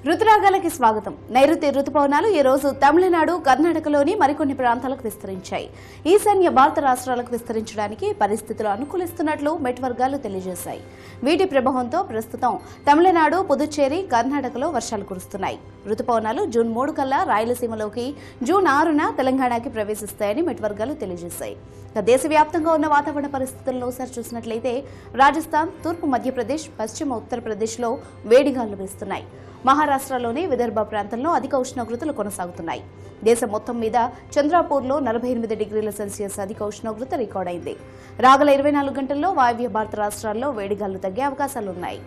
రుతురాగాలకి స్వాగతం. నైరుతి రుతుపవనాలు ఈ రోజు తమిళనాడు, కర్ణాటకలోని మరికొన్ని ప్రాంతాలకు విస్తరించాయి. ఈశాన్య భారత రాష్ట్రాలకు విస్తరించడానికి పరిస్థితులు అనుకూలిస్తున్నట్లు మెట్ వర్గాలు తెలియజేశాయి. వీటి ప్రభావంతో ప్రస్తుతం తమిళనాడు, పుదుచ్చేరి, కర్ణాటకలో వర్షాలు కురుస్తున్నాయి. రుతుపవనాలు జూన్ 3 కల్లా రాయలసీమలోకి, జూన్ 6న తెలంగాణకి ప్రవేశిస్తాయని మెట్ వర్గాలు తెలియజేశాయి. దేశవ్యాప్తంగా ఉన్న వాతావరణ పరిస్థితులను ఒకసారి చూసినట్లయితే రాజస్థాన్, తూర్పు మధ్యప్రదేశ్, పశ్చిమ ఉత్తరప్రదేశ్లో వేడిగాలు వీస్తున్నాయి. మహారాష్ట్రలోని విదర్భ ప్రాంతంలో అధిక ఉష్ణోగ్రతలు కొనసాగుతున్నాయి. దేశం మొత్తం మీద చంద్రాపూర్లో 48 డిగ్రీల సెల్సియస్ అధిక ఉష్ణోగ్రత రికార్డైంది. రాగల 24 గంటల్లో వాయవ్య భారత రాష్ట్రాల్లో వేడిగాలు తగ్గే అవకాశాలున్నాయి.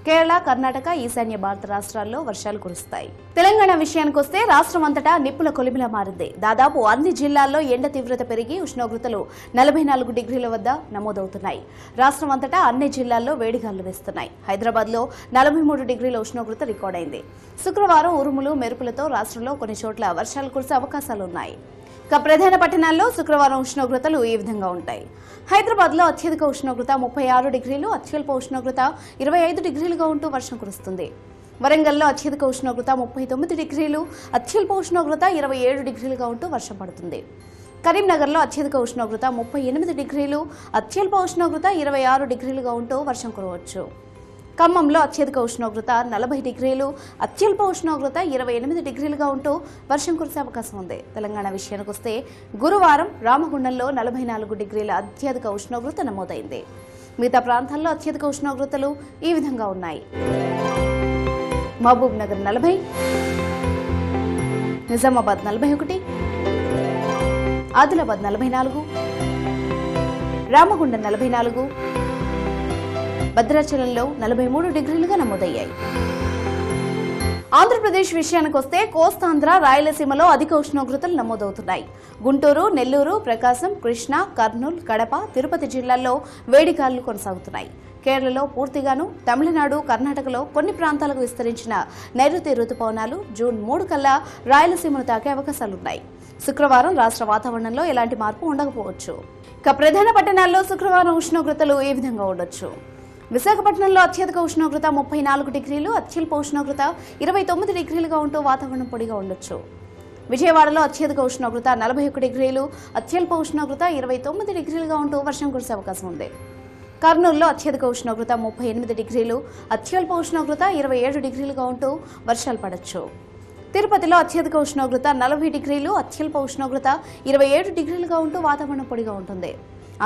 కేరళ, కర్ణాటక, ఈశాన్య భారత రాష్ట్రాల్లో వర్షాలు కురుస్తాయి. తెలంగాణ విషయానికొస్తే రాష్ట్రం అంతటా నిప్పుల కొలిమిలా మారింది. దాదాపు అన్ని జిల్లాల్లో ఎండ తీవ్రత పెరిగి ఉష్ణోగ్రతలు 44 డిగ్రీల వద్ద నమోదవుతున్నాయి. రాష్ట్రం అంతటా అన్ని జిల్లాల్లో వేడిగాలు వేస్తున్నాయి. హైదరాబాద్లో 43 డిగ్రీల ఉష్ణోగ్రత రికార్డైంది. శుక్రవారం ఉరుములు, మెరుపులతో రాష్ట్రంలో కొన్ని చోట్ల వర్షాలు కురిసే అవకాశాలున్నాయి. ప్రధాన పట్టణాల్లో శుక్రవారం ఉష్ణోగ్రతలు ఈ విధంగా ఉంటాయి. హైదరాబాద్లో అత్యధిక ఉష్ణోగ్రత 36 డిగ్రీలు, అత్యల్ప ఉష్ణోగ్రత 25 డిగ్రీలుగా ఉంటూ వర్షం కురుస్తుంది. వరంగల్లో అత్యధిక ఉష్ణోగ్రత 39 డిగ్రీలు, అత్యల్ప ఉష్ణోగ్రత 27 డిగ్రీలుగా ఉంటూ వర్షం పడుతుంది. కరీంనగర్లో అత్యధిక ఉష్ణోగ్రత 38 డిగ్రీలు, అత్యల్ప ఉష్ణోగ్రత 26 డిగ్రీలుగా ఉంటూ వర్షం కురవచ్చు. ఖమ్మంలో అత్యధిక ఉష్ణోగ్రత 40 డిగ్రీలు, అత్యల్ప ఉష్ణోగ్రత 28 డిగ్రీలుగా ఉంటూ వర్షం కురిసే అవకాశం ఉంది. తెలంగాణ విషయానికి వస్తే గురువారం రామగుండంలో 44 డిగ్రీల అత్యధిక ఉష్ణోగ్రత నమోదైంది. మిగతా ప్రాంతాల్లో అత్యధిక ఉష్ణోగ్రతలు ఈ విధంగా ఉన్నాయి. మహబూబ్ నగర్ 40, నిజామాబాద్ 41, ఆదిలాబాద్ 44, రామగుండం 44, భద్రాచలంలో 43 డిగ్రీలుగా నమోదయ్యాయి. ఆంధ్రప్రదేశ్ విషయానికి వస్తే కోస్తాంధ్ర, రాయలసీమలో అధిక ఉష్ణోగ్రతలు నమోదవుతున్నాయి. గుంటూరు, నెల్లూరు, ప్రకాశం, కృష్ణా, కర్నూలు, కడప, తిరుపతి జిల్లాల్లో వేడిగాలులు కొనసాగుతున్నాయి. కేరళలో పూర్తిగాను, తమిళనాడు, కర్ణాటకలో కొన్ని ప్రాంతాలకు విస్తరించిన నైరుతి రుతుపవనాలు జూన్ 3 కల్లా రాయలసీమను తాకే అవకాశాలున్నాయి. శుక్రవారం రాష్ట్ర వాతావరణంలో ఎలాంటి మార్పు ఉండకపోవచ్చు. ప్రధాన పట్టణాల్లో శుక్రవారం ఉష్ణోగ్రతలు ఈ విధంగా ఉండొచ్చు. విశాఖపట్నంలో అత్యధిక ఉష్ణోగ్రత 34 డిగ్రీలు, అత్యల్ప ఉష్ణోగ్రత 29 డిగ్రీలుగా ఉంటూ వాతావరణం పొడిగా ఉండొచ్చు. విజయవాడలో అత్యధిక ఉష్ణోగ్రత 41 డిగ్రీలు, అత్యల్ప ఉష్ణోగ్రత 29 డిగ్రీలుగా ఉంటూ వర్షం కురిసే అవకాశం ఉంది. కర్నూలులో అత్యధిక ఉష్ణోగ్రత 38 డిగ్రీలు, అత్యల్ప ఉష్ణోగ్రత 27 డిగ్రీలుగా ఉంటూ వర్షాలు పడొచ్చు. తిరుపతిలో అత్యధిక ఉష్ణోగ్రత 40 డిగ్రీలు, అత్యల్ప ఉష్ణోగ్రత 27 డిగ్రీలుగా ఉంటూ వాతావరణం పొడిగా ఉంటుంది.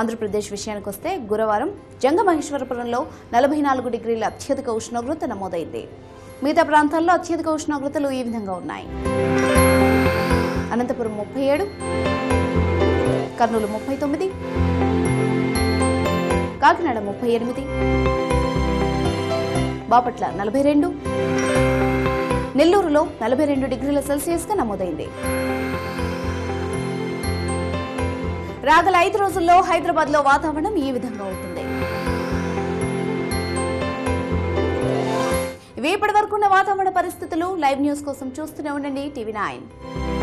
ఆంధ్రప్రదేశ్ విషయానికి వస్తే గురువారం జంగమహేశ్వరపురంలో 44 డిగ్రీల అత్యధిక ఉష్ణోగ్రత నమోదైంది. మిగతా ప్రాంతాల్లో అత్యధిక ఉష్ణోగ్రతలు ఈ విధంగా ఉన్నాయి. అనంతపురం 37, కర్నూలు 39, కాకినాడ 38, బాపట్ల 42, నెల్లూరులో 42 డిగ్రీల సెల్సియస్గా నమోదైంది. రాగల 5 రోజుల్లో హైదరాబాద్లో వాతావరణం ఈ విధంగా ఉంటుంది. ఇవి ఇప్పటి వరకు ఉన్న వాతావరణ పరిస్థితులు. లైవ్ న్యూస్ కోసం చూస్తూనే ఉండండి టీవీ 9.